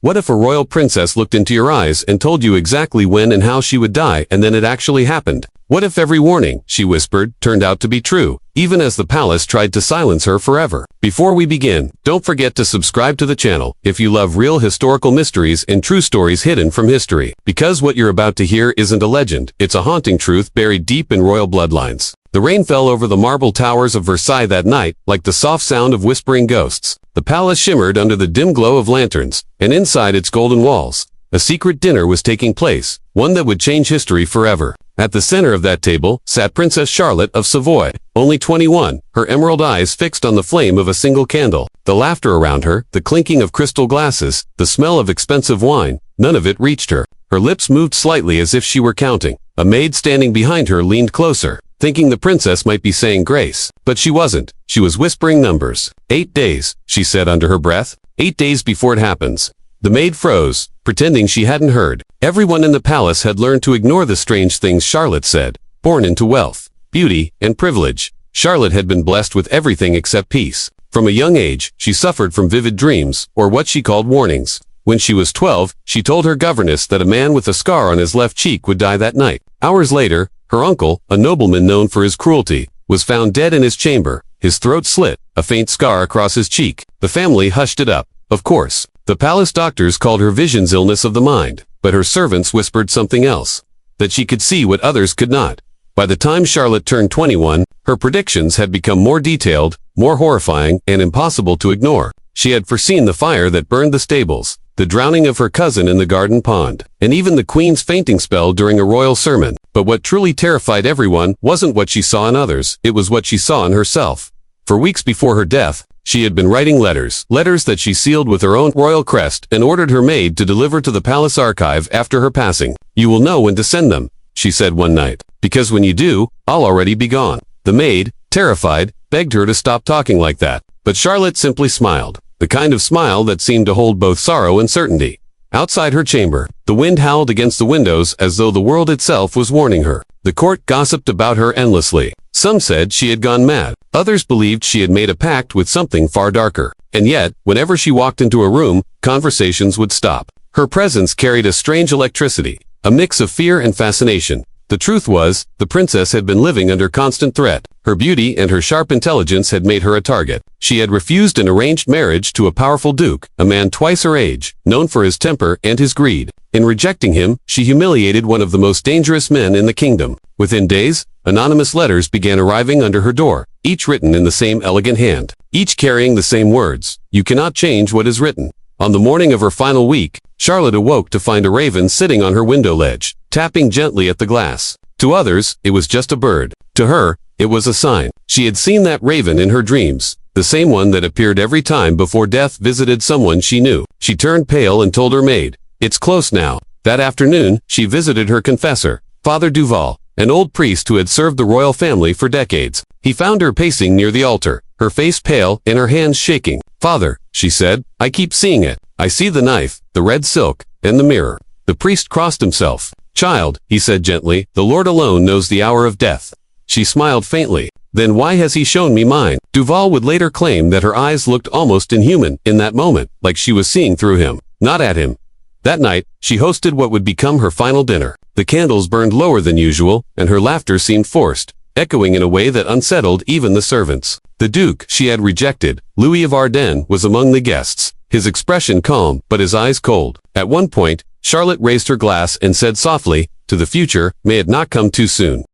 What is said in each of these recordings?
What if a royal princess looked into your eyes and told you exactly when and how she would die, and then it actually happened? What if every warning, she whispered, turned out to be true, even as the palace tried to silence her forever? Before we begin, don't forget to subscribe to the channel if you love real historical mysteries and true stories hidden from history. Because what you're about to hear isn't a legend, it's a haunting truth buried deep in royal bloodlines. The rain fell over the marble towers of Versailles that night, like the soft sound of whispering ghosts. The palace shimmered under the dim glow of lanterns, and inside its golden walls, a secret dinner was taking place, one that would change history forever. At the center of that table sat Princess Charlotte of Savoy, only 21, her emerald eyes fixed on the flame of a single candle. The laughter around her, the clinking of crystal glasses, the smell of expensive wine, none of it reached her. Her lips moved slightly as if she were counting. A maid standing behind her leaned closer, thinking the princess might be saying grace. But she wasn't. She was whispering numbers. 8 days, she said under her breath. 8 days before it happens. The maid froze, pretending she hadn't heard. Everyone in the palace had learned to ignore the strange things Charlotte said. Born into wealth, beauty, and privilege, Charlotte had been blessed with everything except peace. From a young age, she suffered from vivid dreams, or what she called warnings. When she was 12, she told her governess that a man with a scar on his left cheek would die that night. Hours later, her uncle, a nobleman known for his cruelty, was found dead in his chamber, his throat slit, a faint scar across his cheek. The family hushed it up, of course. The palace doctors called her visions illness of the mind, but her servants whispered something else, that she could see what others could not. By the time Charlotte turned 21, her predictions had become more detailed, more horrifying, and impossible to ignore. She had foreseen the fire that burned the stables, the drowning of her cousin in the garden pond, and even the queen's fainting spell during a royal sermon. But what truly terrified everyone wasn't what she saw in others, it was what she saw in herself. For weeks before her death, she had been writing letters that she sealed with her own royal crest and ordered her maid to deliver to the palace archive after her passing. "You will know when to send them," she said one night, "because when you do, I'll already be gone." The maid, terrified, begged her to stop talking like that. But Charlotte simply smiled, the kind of smile that seemed to hold both sorrow and certainty. Outside her chamber, the wind howled against the windows as though the world itself was warning her. The court gossiped about her endlessly. Some said she had gone mad. Others believed she had made a pact with something far darker. And yet, whenever she walked into a room, conversations would stop. Her presence carried a strange electricity, a mix of fear and fascination. The truth was, the princess had been living under constant threat. Her beauty and her sharp intelligence had made her a target. She had refused an arranged marriage to a powerful duke, a man twice her age, known for his temper and his greed. In rejecting him, she humiliated one of the most dangerous men in the kingdom. Within days, anonymous letters began arriving under her door, each written in the same elegant hand, each carrying the same words: "You cannot change what is written." On the morning of her final week, Charlotte awoke to find a raven sitting on her window ledge, tapping gently at the glass. To others, it was just a bird. To her, it was a sign. She had seen that raven in her dreams, the same one that appeared every time before death visited someone she knew. She turned pale and told her maid, "It's close now." That afternoon, she visited her confessor, Father Duval, an old priest who had served the royal family for decades. He found her pacing near the altar, her face pale and her hands shaking. "Father," she said, "I keep seeing it. I see the knife, the red silk, and the mirror." The priest crossed himself. "Child," he said gently, "the Lord alone knows the hour of death." She smiled faintly. "Then why has he shown me mine?" Duval would later claim that her eyes looked almost inhuman in that moment, like she was seeing through him, not at him. That night, she hosted what would become her final dinner. The candles burned lower than usual, and her laughter seemed forced, echoing in a way that unsettled even the servants. The Duke she had rejected, Louis of Ardennes, was among the guests, his expression calm, but his eyes cold. At one point, Charlotte raised her glass and said softly, "To the future, may it not come too soon."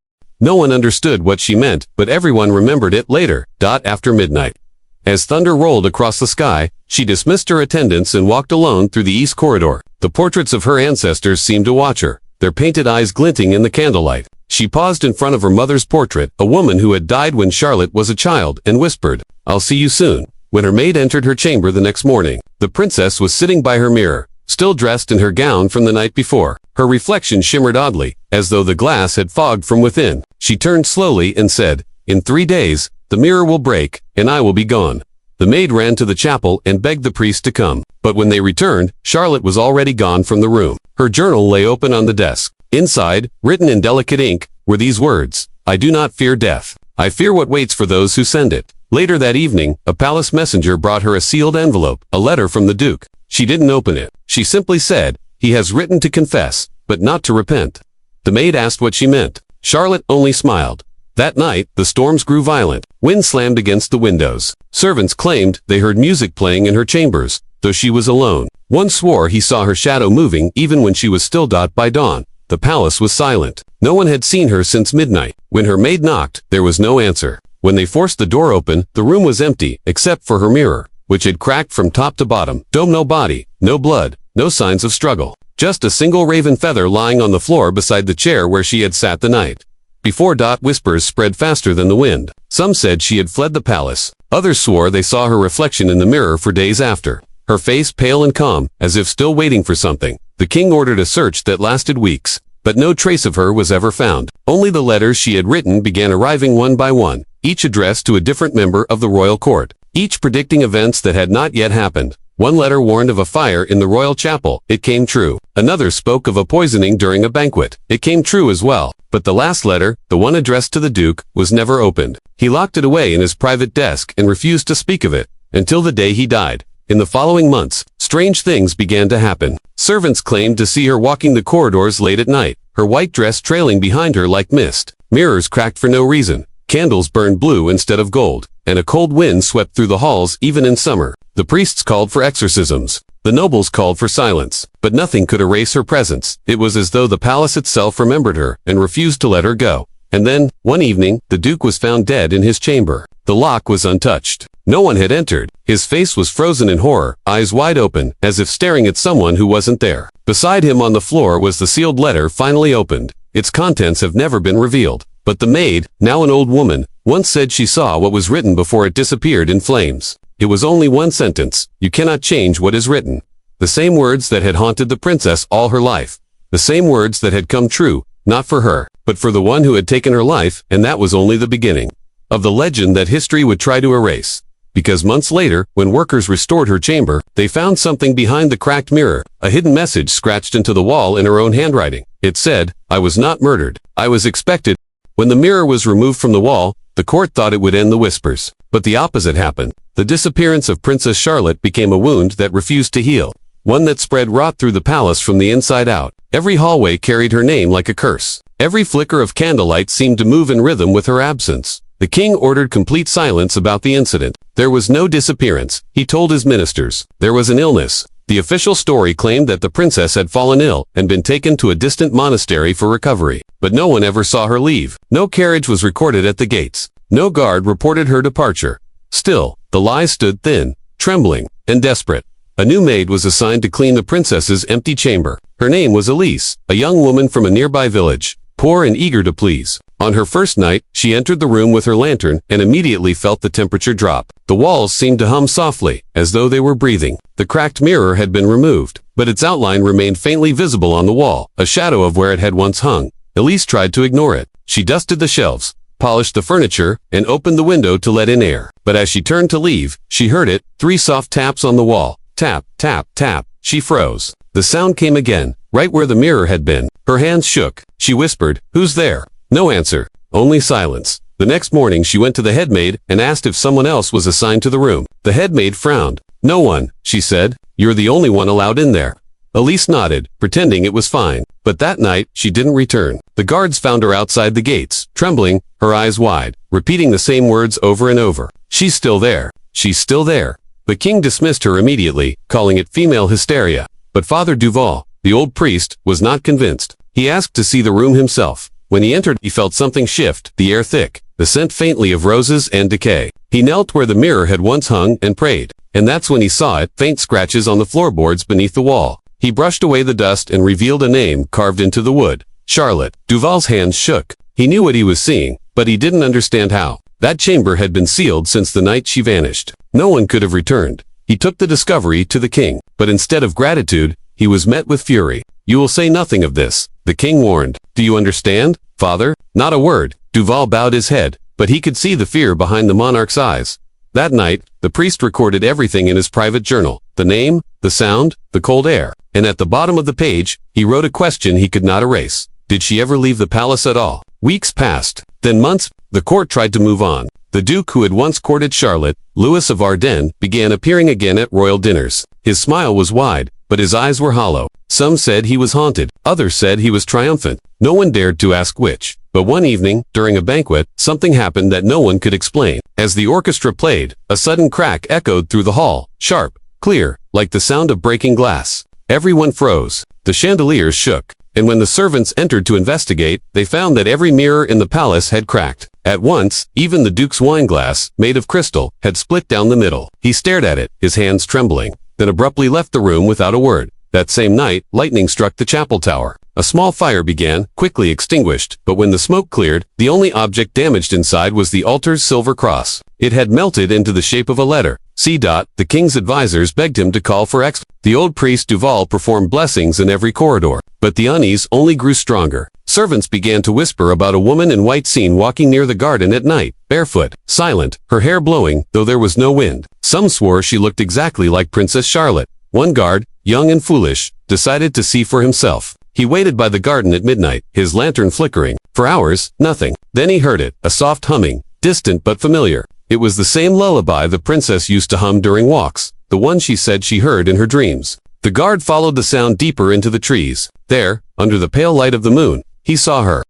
No one understood what she meant, but everyone remembered it later, after midnight. As thunder rolled across the sky, she dismissed her attendants and walked alone through the east corridor. The portraits of her ancestors seemed to watch her, their painted eyes glinting in the candlelight. She paused in front of her mother's portrait, a woman who had died when Charlotte was a child, and whispered, "I'll see you soon." When her maid entered her chamber the next morning, the princess was sitting by her mirror, still dressed in her gown from the night before. Her reflection shimmered oddly, as though the glass had fogged from within. She turned slowly and said, "In 3 days, the mirror will break, and I will be gone." The maid ran to the chapel and begged the priest to come. But when they returned, Charlotte was already gone from the room. Her journal lay open on the desk. Inside, written in delicate ink, were these words: "I do not fear death. I fear what waits for those who send it." Later that evening, a palace messenger brought her a sealed envelope, a letter from the Duke. She didn't open it. She simply said, "He has written to confess, but not to repent." The maid asked what she meant. Charlotte only smiled. That night, the storms grew violent. Wind slammed against the windows. Servants claimed they heard music playing in her chambers, though she was alone. One swore he saw her shadow moving even when she was still by dawn. The palace was silent. No one had seen her since midnight. When her maid knocked, there was no answer. When they forced the door open, the room was empty, except for her mirror, which had cracked from top to bottom. No body, no blood, no signs of struggle. Just a single raven feather lying on the floor beside the chair where she had sat the night before. Whispers spread faster than the wind. Some said she had fled the palace. Others swore they saw her reflection in the mirror for days after, her face pale and calm, as if still waiting for something. The king ordered a search that lasted weeks, but no trace of her was ever found. Only the letters she had written began arriving one by one, each addressed to a different member of the royal court, each predicting events that had not yet happened. One letter warned of a fire in the royal chapel. It came true. Another spoke of a poisoning during a banquet. It came true as well. But the last letter, the one addressed to the duke, was never opened. He locked it away in his private desk and refused to speak of it until the day he died. In the following months, strange things began to happen. Servants claimed to see her walking the corridors late at night, her white dress trailing behind her like mist. Mirrors cracked for no reason. Candles burned blue instead of gold, and a cold wind swept through the halls even in summer. The priests called for exorcisms. The nobles called for silence, but nothing could erase her presence. It was as though the palace itself remembered her and refused to let her go. And then, one evening, the duke was found dead in his chamber. The lock was untouched. No one had entered. His face was frozen in horror, eyes wide open, as if staring at someone who wasn't there. Beside him on the floor was the sealed letter finally opened. Its contents have never been revealed. But the maid, now an old woman, once said she saw what was written before it disappeared in flames. It was only one sentence: "You cannot change what is written." The same words that had haunted the princess all her life. The same words that had come true, not for her, but for the one who had taken her life, and that was only the beginning of the legend that history would try to erase. Because months later, when workers restored her chamber, they found something behind the cracked mirror, a hidden message scratched into the wall in her own handwriting. It said, "I was not murdered. I was expected." When the mirror was removed from the wall, the court thought it would end the whispers. But the opposite happened. The disappearance of Princess Charlotte became a wound that refused to heal, one that spread rot through the palace from the inside out. Every hallway carried her name like a curse. Every flicker of candlelight seemed to move in rhythm with her absence. The king ordered complete silence about the incident. There was no disappearance, he told his ministers. There was an illness. The official story claimed that the princess had fallen ill and been taken to a distant monastery for recovery. But no one ever saw her leave. No carriage was recorded at the gates. No guard reported her departure. Still, the lies stood thin, trembling, and desperate. A new maid was assigned to clean the princess's empty chamber. Her name was Elise, a young woman from a nearby village, poor and eager to please. On her first night, she entered the room with her lantern and immediately felt the temperature drop. The walls seemed to hum softly, as though they were breathing. The cracked mirror had been removed, but its outline remained faintly visible on the wall, a shadow of where it had once hung. Elise tried to ignore it. She dusted the shelves, polished the furniture, and opened the window to let in air. But as she turned to leave, she heard it, 3 soft taps on the wall. Tap, tap, tap. She froze. The sound came again, right where the mirror had been. Her hands shook. She whispered, "Who's there?" No answer, only silence. The next morning she went to the headmaid and asked if someone else was assigned to the room. The headmaid frowned. "No one," she said. "You're the only one allowed in there." Elise nodded, pretending it was fine. But that night, she didn't return. The guards found her outside the gates, trembling, her eyes wide, repeating the same words over and over. "She's still there. She's still there." The king dismissed her immediately, calling it female hysteria. But Father Duval, the old priest, was not convinced. He asked to see the room himself. When he entered, he felt something shift, the air thick, the scent faintly of roses and decay. He knelt where the mirror had once hung and prayed. And that's when he saw it, faint scratches on the floorboards beneath the wall. He brushed away the dust and revealed a name carved into the wood. Charlotte. Duval's hands shook. He knew what he was seeing, but he didn't understand how. That chamber had been sealed since the night she vanished. No one could have returned. He took the discovery to the king, but instead of gratitude, he was met with fury. "You will say nothing of this," the king warned. "Do you understand, father?" Not a word. Duval bowed his head, but he could see the fear behind the monarch's eyes. That night, the priest recorded everything in his private journal. The name, the sound, the cold air. And at the bottom of the page, he wrote a question he could not erase. Did she ever leave the palace at all? Weeks passed. Then months. The court tried to move on. The duke who had once courted Charlotte, Louis of Ardennes, began appearing again at royal dinners. His smile was wide, but his eyes were hollow. Some said he was haunted, others said he was triumphant. No one dared to ask which. But one evening, during a banquet, something happened that no one could explain. As the orchestra played, a sudden crack echoed through the hall, sharp, clear, like the sound of breaking glass. Everyone froze. The chandeliers shook. And when the servants entered to investigate, they found that every mirror in the palace had cracked. At once, even the duke's wineglass, made of crystal, had split down the middle. He stared at it, his hands trembling, then abruptly left the room without a word. That same night, lightning struck the chapel tower. A small fire began, quickly extinguished, but when the smoke cleared, the only object damaged inside was the altar's silver cross. It had melted into the shape of a letter. The king's advisors begged him to call for The old priest Duval performed blessings in every corridor, but the unease only grew stronger. Servants began to whisper about a woman in white seen walking near the garden at night, barefoot, silent, her hair blowing, though there was no wind. Some swore she looked exactly like Princess Charlotte. One guard, young and foolish, decided to see for himself. He waited by the garden at midnight, his lantern flickering. For hours, nothing. Then he heard it, a soft humming, distant but familiar. It was the same lullaby the princess used to hum during walks, the one she said she heard in her dreams. The guard followed the sound deeper into the trees. There, under the pale light of the moon, he saw her.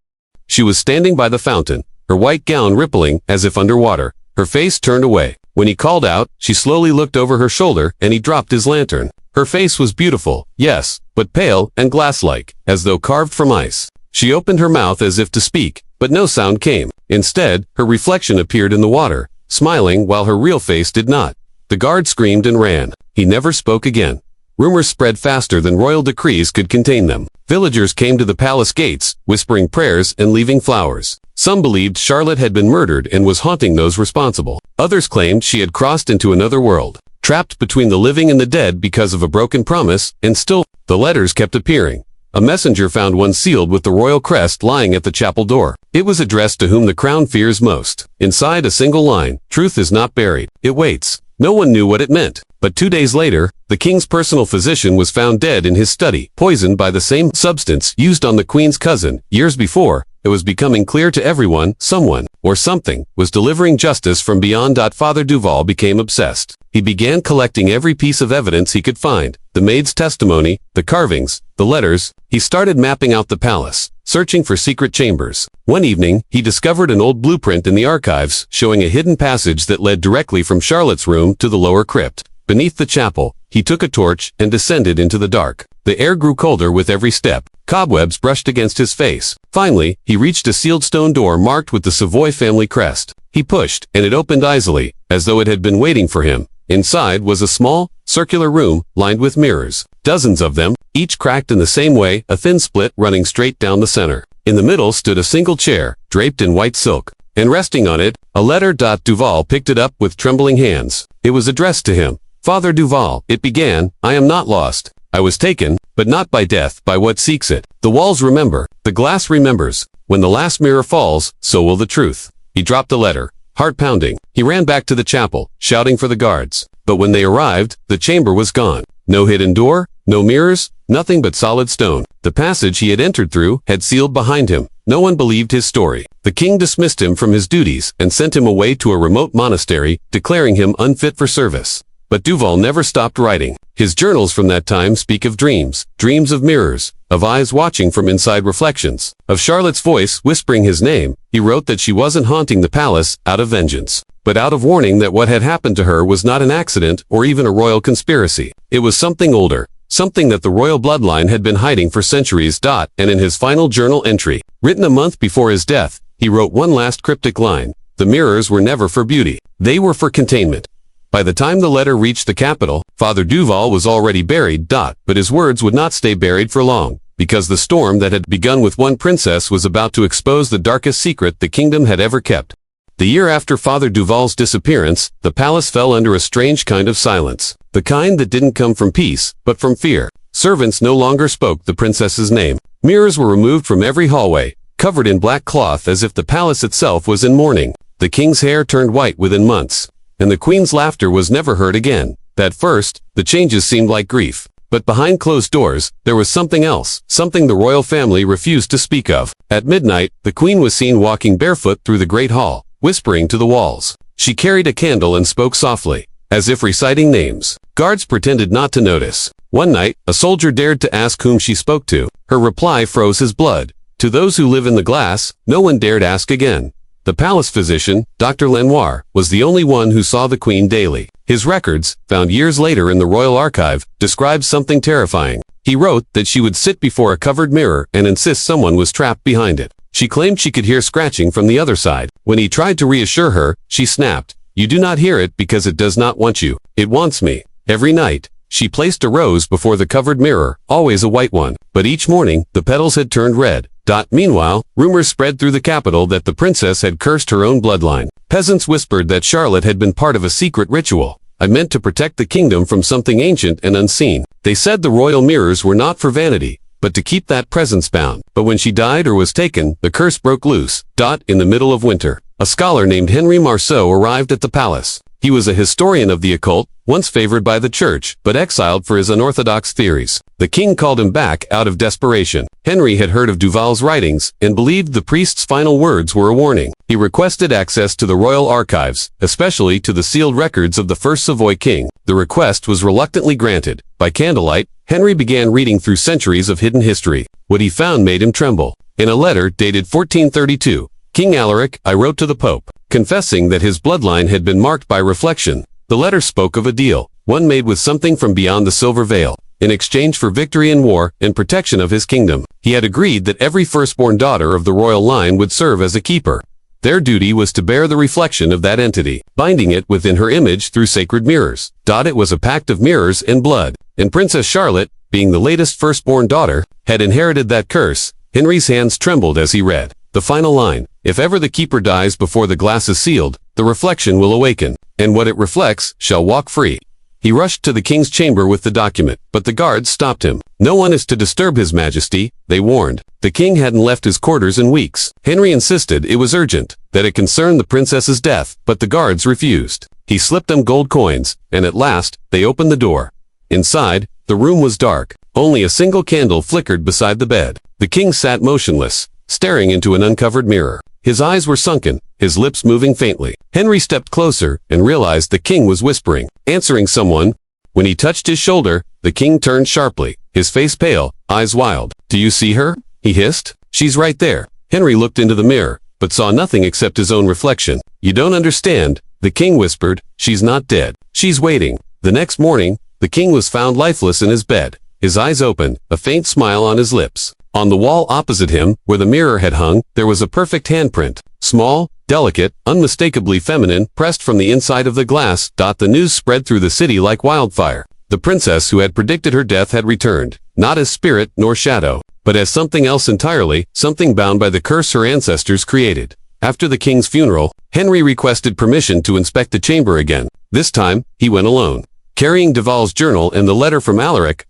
She was standing by the fountain, her white gown rippling as if underwater, her face turned away. When he called out, she slowly looked over her shoulder and he dropped his lantern. Her face was beautiful, yes, but pale and glass-like, as though carved from ice. She opened her mouth as if to speak, but no sound came. Instead, her reflection appeared in the water, smiling while her real face did not. The guard screamed and ran. He never spoke again. Rumors spread faster than royal decrees could contain them. Villagers came to the palace gates, whispering prayers and leaving flowers. Some believed Charlotte had been murdered and was haunting those responsible. Others claimed she had crossed into another world, trapped between the living and the dead because of a broken promise, and still, the letters kept appearing. A messenger found one sealed with the royal crest lying at the chapel door. It was addressed to whom the crown fears most. Inside a single line, truth is not buried. It waits. No one knew what it meant. But 2 days later, the king's personal physician was found dead in his study, poisoned by the same substance used on the queen's cousin. Years before, it was becoming clear to everyone, someone, or something, was delivering justice from beyond. Father Duval became obsessed. He began collecting every piece of evidence he could find, the maid's testimony, the carvings, the letters. He started mapping out the palace, searching for secret chambers. One evening, he discovered an old blueprint in the archives, showing a hidden passage that led directly from Charlotte's room to the lower crypt. Beneath the chapel, he took a torch and descended into the dark. The air grew colder with every step. Cobwebs brushed against his face. Finally, he reached a sealed stone door marked with the Savoy family crest. He pushed, and it opened easily, as though it had been waiting for him. Inside was a small, circular room, lined with mirrors. Dozens of them, each cracked in the same way, a thin split running straight down the center. In the middle stood a single chair, draped in white silk, and resting on it, a letter. Duval picked it up with trembling hands. It was addressed to him. Father Duval, it began, I am not lost. I was taken, but not by death, by what seeks it. The walls remember, the glass remembers. When the last mirror falls, so will the truth. He dropped the letter, heart pounding. He ran back to the chapel, shouting for the guards. But when they arrived, the chamber was gone. No hidden door, no mirrors, nothing but solid stone. The passage he had entered through had sealed behind him. No one believed his story. The king dismissed him from his duties and sent him away to a remote monastery, declaring him unfit for service. But Duval never stopped writing. His journals from that time speak of dreams, dreams of mirrors, of eyes watching from inside reflections, of Charlotte's voice whispering his name. He wrote that she wasn't haunting the palace out of vengeance, but out of warning that what had happened to her was not an accident or even a royal conspiracy. It was something older, something that the royal bloodline had been hiding for centuries. And in his final journal entry, written a month before his death, he wrote one last cryptic line. The mirrors were never for beauty. They were for containment. By the time the letter reached the capital, Father Duval was already buried. But his words would not stay buried for long, because the storm that had begun with one princess was about to expose the darkest secret the kingdom had ever kept. The year after Father Duval's disappearance, the palace fell under a strange kind of silence, the kind that didn't come from peace, but from fear. Servants no longer spoke the princess's name. Mirrors were removed from every hallway, covered in black cloth as if the palace itself was in mourning. The king's hair turned white within months, and the queen's laughter was never heard again. At first, the changes seemed like grief. But behind closed doors, there was something else, something the royal family refused to speak of. At midnight, the queen was seen walking barefoot through the great hall, whispering to the walls. She carried a candle and spoke softly, as if reciting names. Guards pretended not to notice. One night, a soldier dared to ask whom she spoke to. Her reply froze his blood. To those who live in the glass, no one dared ask again. The palace physician, Dr. Lenoir, was the only one who saw the queen daily. His records, found years later in the royal archive, described something terrifying. He wrote that she would sit before a covered mirror and insist someone was trapped behind it. She claimed she could hear scratching from the other side. When he tried to reassure her, she snapped, "You do not hear it because it does not want you. It wants me." Every night, she placed a rose before the covered mirror, always a white one. But each morning, the petals had turned red. Meanwhile, rumors spread through the capital that the princess had cursed her own bloodline. Peasants whispered that Charlotte had been part of a secret ritual. "I meant to protect the kingdom from something ancient and unseen." They said the royal mirrors were not for vanity, but to keep that presence bound. But when she died or was taken, the curse broke loose. In the middle of winter, a scholar named Henry Marceau arrived at the palace. He was a historian of the occult, once favored by the church, but exiled for his unorthodox theories. The king called him back out of desperation. Henry had heard of Duval's writings and believed the priest's final words were a warning. He requested access to the royal archives, especially to the sealed records of the first Savoy king. The request was reluctantly granted. By candlelight, Henry began reading through centuries of hidden history. What he found made him tremble. In a letter dated 1432, "King Alaric, I wrote to the Pope, confessing that his bloodline had been marked by reflection." The letter spoke of a deal, one made with something from beyond the silver veil. In exchange for victory in war and protection of his kingdom, he had agreed that every firstborn daughter of the royal line would serve as a keeper. Their duty was to bear the reflection of that entity, binding it within her image through sacred mirrors. It was a pact of mirrors and blood. And Princess Charlotte, being the latest firstborn daughter, had inherited that curse. Henry's hands trembled as he read the final line. "If ever the keeper dies before the glass is sealed, the reflection will awaken, and what it reflects shall walk free." He rushed to the king's chamber with the document, but the guards stopped him. "No one is to disturb his majesty," they warned. The king hadn't left his quarters in weeks. Henry insisted it was urgent, that it concerned the princess's death, but the guards refused. He slipped them gold coins, and at last, they opened the door. Inside, the room was dark. Only a single candle flickered beside the bed. The king sat motionless, staring into an uncovered mirror. His eyes were sunken, his lips moving faintly. Henry stepped closer and realized the king was whispering, answering someone. When he touched his shoulder, the king turned sharply, his face pale, eyes wild. "Do you see her?" he hissed. "She's right there." Henry looked into the mirror, but saw nothing except his own reflection. "You don't understand," the king whispered. "She's not dead. She's waiting." The next morning, the king was found lifeless in his bed, his eyes open, a faint smile on his lips. On the wall opposite him, where the mirror had hung, there was a perfect handprint. Small, delicate, unmistakably feminine, pressed from the inside of the glass. The news spread through the city like wildfire. The princess who had predicted her death had returned, not as spirit nor shadow, but as something else entirely, something bound by the curse her ancestors created. After the king's funeral, Henry requested permission to inspect the chamber again. This time, he went alone. Carrying Duval's journal and the letter from Alaric,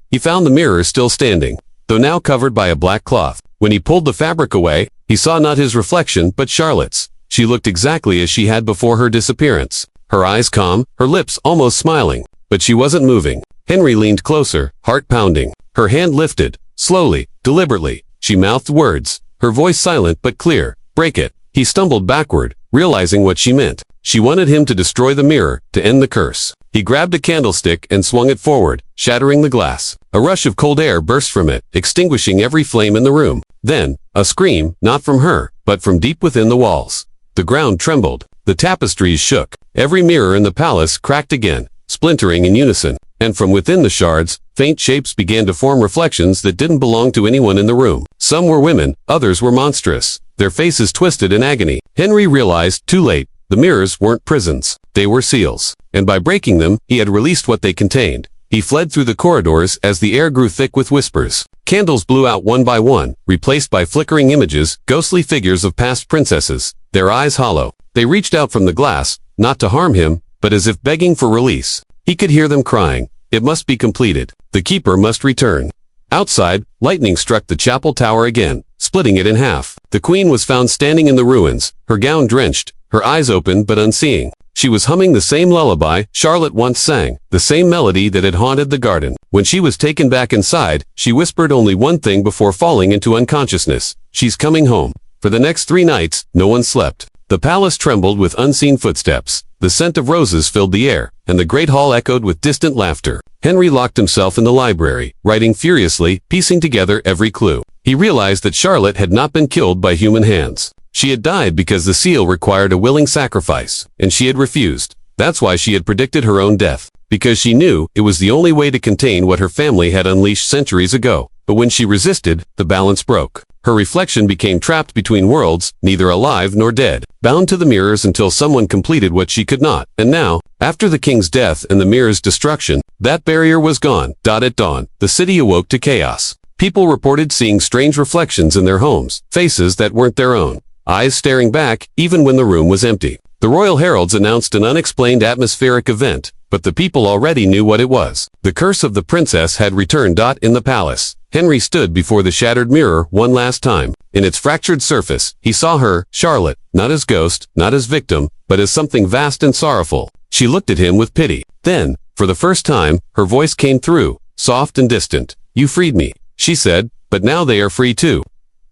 he found the mirror still standing, though now covered by a black cloth. When he pulled the fabric away, he saw not his reflection but Charlotte's. She looked exactly as she had before her disappearance. Her eyes calm, her lips almost smiling. But she wasn't moving. Henry leaned closer, heart pounding. Her hand lifted. Slowly, deliberately, she mouthed words, her voice silent but clear. "Break it." He stumbled backward, realizing what she meant. She wanted him to destroy the mirror, to end the curse. He grabbed a candlestick and swung it forward, shattering the glass. A rush of cold air burst from it, extinguishing every flame in the room. Then, a scream, not from her, but from deep within the walls. The ground trembled. The tapestries shook. Every mirror in the palace cracked again, splintering in unison. And from within the shards, faint shapes began to form reflections that didn't belong to anyone in the room. Some were women, others were monstrous, their faces twisted in agony. Henry realized, too late, the mirrors weren't prisons. They were seals. And by breaking them, he had released what they contained. He fled through the corridors as the air grew thick with whispers. Candles blew out one by one, replaced by flickering images, ghostly figures of past princesses, their eyes hollow. They reached out from the glass, not to harm him, but as if begging for release. He could hear them crying. It must be completed. The keeper must return. Outside, lightning struck the chapel tower again, splitting it in half. The queen was found standing in the ruins, her gown drenched, her eyes open but unseeing. She was humming the same lullaby Charlotte once sang, the same melody that had haunted the garden. When she was taken back inside, she whispered only one thing before falling into unconsciousness. "She's coming home." For the next 3 nights, no one slept. The palace trembled with unseen footsteps. The scent of roses filled the air, and the great hall echoed with distant laughter. Henry locked himself in the library, writing furiously, piecing together every clue. He realized that Charlotte had not been killed by human hands. She had died because the seal required a willing sacrifice, and she had refused. That's why she had predicted her own death, because she knew it was the only way to contain what her family had unleashed centuries ago. But when she resisted, the balance broke. Her reflection became trapped between worlds, neither alive nor dead, bound to the mirrors until someone completed what she could not. And now, after the king's death and the mirror's destruction, that barrier was gone. At dawn, the city awoke to chaos. People reported seeing strange reflections in their homes, faces that weren't their own, eyes staring back, even when the room was empty. The royal heralds announced an unexplained atmospheric event, but the people already knew what it was. The curse of the princess had returned. In the palace, Henry stood before the shattered mirror one last time. In its fractured surface, he saw her, Charlotte, not as ghost, not as victim, but as something vast and sorrowful. She looked at him with pity. Then, for the first time, her voice came through, soft and distant. "You freed me," she said, "but now they are free too."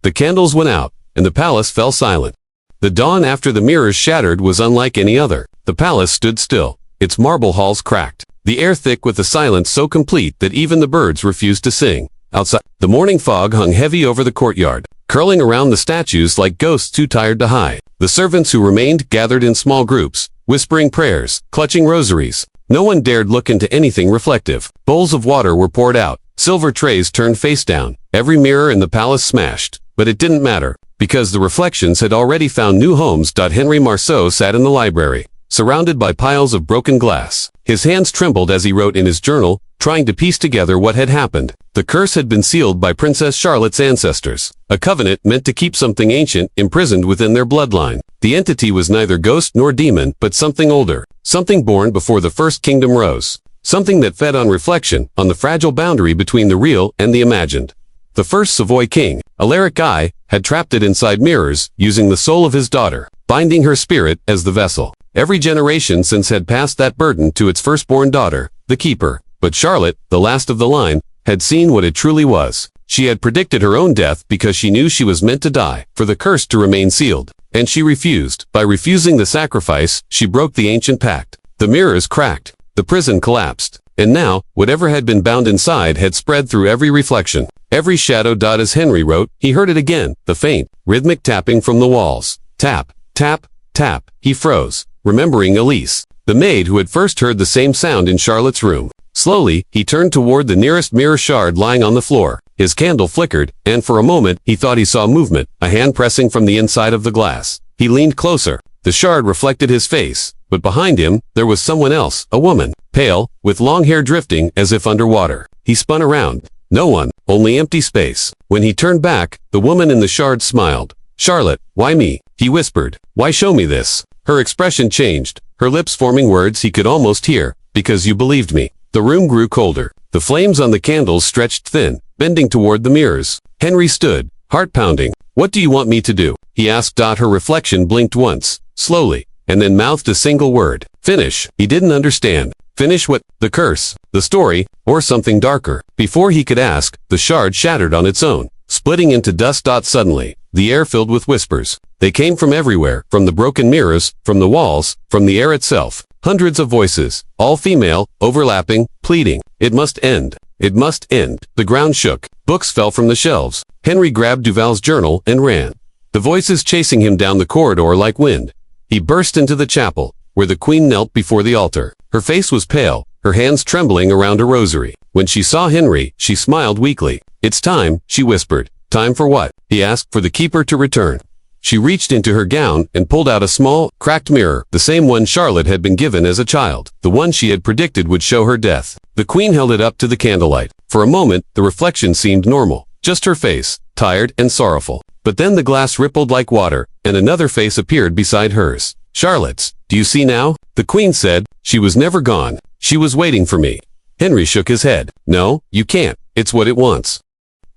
The candles went out, and the palace fell silent. The dawn after the mirrors shattered was unlike any other. The palace stood still, its marble halls cracked, the air thick with a silence so complete that even the birds refused to sing. Outside, the morning fog hung heavy over the courtyard, curling around the statues like ghosts too tired to hide. The servants who remained gathered in small groups, whispering prayers, clutching rosaries. No one dared look into anything reflective. Bowls of water were poured out, silver trays turned face down, every mirror in the palace smashed. But it didn't matter, because the reflections had already found new homes. Henry Marceau sat in the library, surrounded by piles of broken glass. His hands trembled as he wrote in his journal, trying to piece together what had happened. The curse had been sealed by Princess Charlotte's ancestors, a covenant meant to keep something ancient imprisoned within their bloodline. The entity was neither ghost nor demon, but something older, something born before the first kingdom rose, something that fed on reflection, on the fragile boundary between the real and the imagined. The first Savoy king, Alaric I, had trapped it inside mirrors, using the soul of his daughter, binding her spirit as the vessel. Every generation since had passed that burden to its firstborn daughter, the keeper. But Charlotte, the last of the line, had seen what it truly was. She had predicted her own death because she knew she was meant to die, for the curse to remain sealed. And she refused. By refusing the sacrifice, she broke the ancient pact. The mirrors cracked. The prison collapsed. And now, whatever had been bound inside had spread through every reflection, every shadow. As Henry wrote, he heard it again, the faint, rhythmic tapping from the walls. Tap, tap, tap. He froze, remembering Elise, the maid who had first heard the same sound in Charlotte's room. Slowly, he turned toward the nearest mirror shard lying on the floor. His candle flickered, and for a moment, he thought he saw movement, a hand pressing from the inside of the glass. He leaned closer. The shard reflected his face, but behind him, there was someone else, a woman, pale, with long hair drifting as if underwater. He spun around. No one, only empty space. When he turned back, the woman in the shard smiled. "Charlotte, why me?" he whispered. "Why show me this?" Her expression changed, her lips forming words he could almost hear. "Because you believed me." The room grew colder. The flames on the candles stretched thin, bending toward the mirrors. Henry stood, heart pounding. "What do you want me to do?" he asked. Her reflection blinked once, slowly, and then mouthed a single word. "Finish." He didn't understand. Finish what? The curse, the story, or something darker? Before he could ask, the shard shattered on its own, splitting into dust. Suddenly, the air filled with whispers. They came from everywhere, from the broken mirrors, from the walls, from the air itself. Hundreds of voices, all female, overlapping, pleading. It must end. It must end. The ground shook. Books fell from the shelves. Henry grabbed Duval's journal and ran, the voices chasing him down the corridor like wind. He burst into the chapel, where the queen knelt before the altar. Her face was pale, her hands trembling around a rosary. When she saw Henry, she smiled weakly. "It's time," she whispered. "Time for what?" he asked. "For the keeper to return." She reached into her gown and pulled out a small, cracked mirror, the same one Charlotte had been given as a child, the one she had predicted would show her death. The queen held it up to the candlelight. For a moment, the reflection seemed normal, just her face, tired and sorrowful. But then the glass rippled like water, and another face appeared beside hers. "Charlotte's. Do you see now?" The queen said. "She was never gone. She was waiting for me." Henry shook his head. "No, you can't. It's what it wants."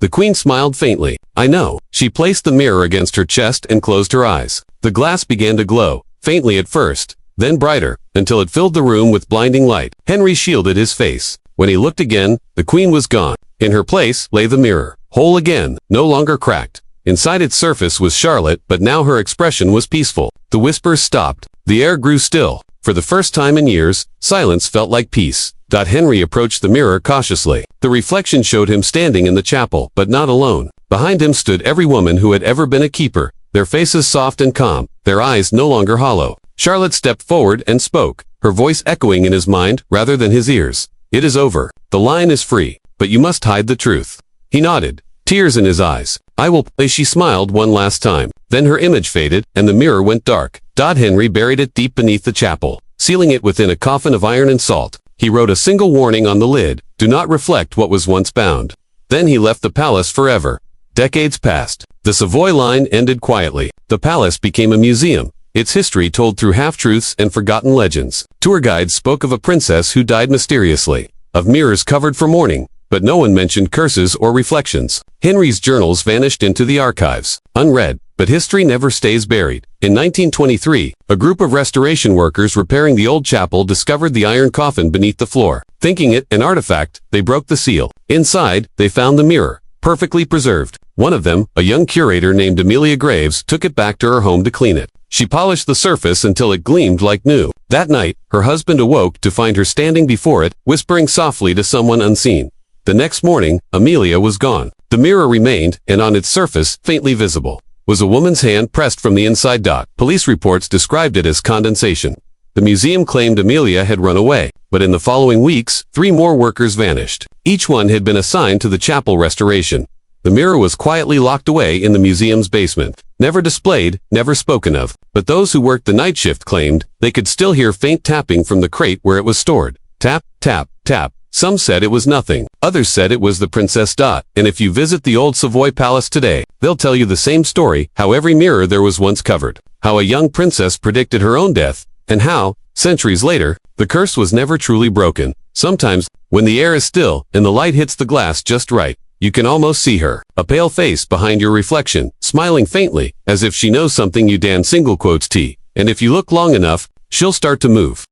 The queen smiled faintly. "I know." She placed the mirror against her chest and closed her eyes. The glass began to glow, faintly at first, then brighter, until it filled the room with blinding light. Henry shielded his face. When he looked again, the queen was gone. In her place lay the mirror, whole again, no longer cracked. Inside its surface was Charlotte, but now her expression was peaceful. The whispers stopped. The air grew still. For the first time in years, silence felt like peace. Henry approached the mirror cautiously. The reflection showed him standing in the chapel, but not alone. Behind him stood every woman who had ever been a keeper, their faces soft and calm, their eyes no longer hollow. Charlotte stepped forward and spoke, her voice echoing in his mind rather than his ears. "It is over. The line is free, but you must hide the truth." He nodded, tears in his eyes. "I will play." She smiled one last time. Then her image faded, and the mirror went dark. Henry buried it deep beneath the chapel, sealing it within a coffin of iron and salt. He wrote a single warning on the lid: "Do not reflect what was once bound." Then he left the palace forever. Decades passed. The Savoy line ended quietly. The palace became a museum, its history told through half-truths and forgotten legends. Tour guides spoke of a princess who died mysteriously, of mirrors covered for mourning, but no one mentioned curses or reflections. Henry's journals vanished into the archives, unread, but history never stays buried. In 1923, a group of restoration workers repairing the old chapel discovered the iron coffin beneath the floor. Thinking it an artifact, they broke the seal. Inside, they found the mirror, perfectly preserved. One of them, a young curator named Amelia Graves, took it back to her home to clean it. She polished the surface until it gleamed like new. That night, her husband awoke to find her standing before it, whispering softly to someone unseen. The next morning, Amelia was gone. The mirror remained, and on its surface, faintly visible, was a woman's hand pressed from the inside. Police reports described it as condensation. The museum claimed Amelia had run away, but in the following weeks, 3 more workers vanished. Each one had been assigned to the chapel restoration. The mirror was quietly locked away in the museum's basement. Never displayed, never spoken of, but those who worked the night shift claimed they could still hear faint tapping from the crate where it was stored. Tap, tap, tap. Some said it was nothing. Others said it was the princess. And if you visit the old Savoy Palace today, they'll tell you the same story, how every mirror there was once covered, how a young princess predicted her own death, and how, centuries later, the curse was never truly broken. Sometimes, when the air is still and the light hits the glass just right, you can almost see her, a pale face behind your reflection, smiling faintly, as if she knows something you. And if you look long enough, she'll start to move.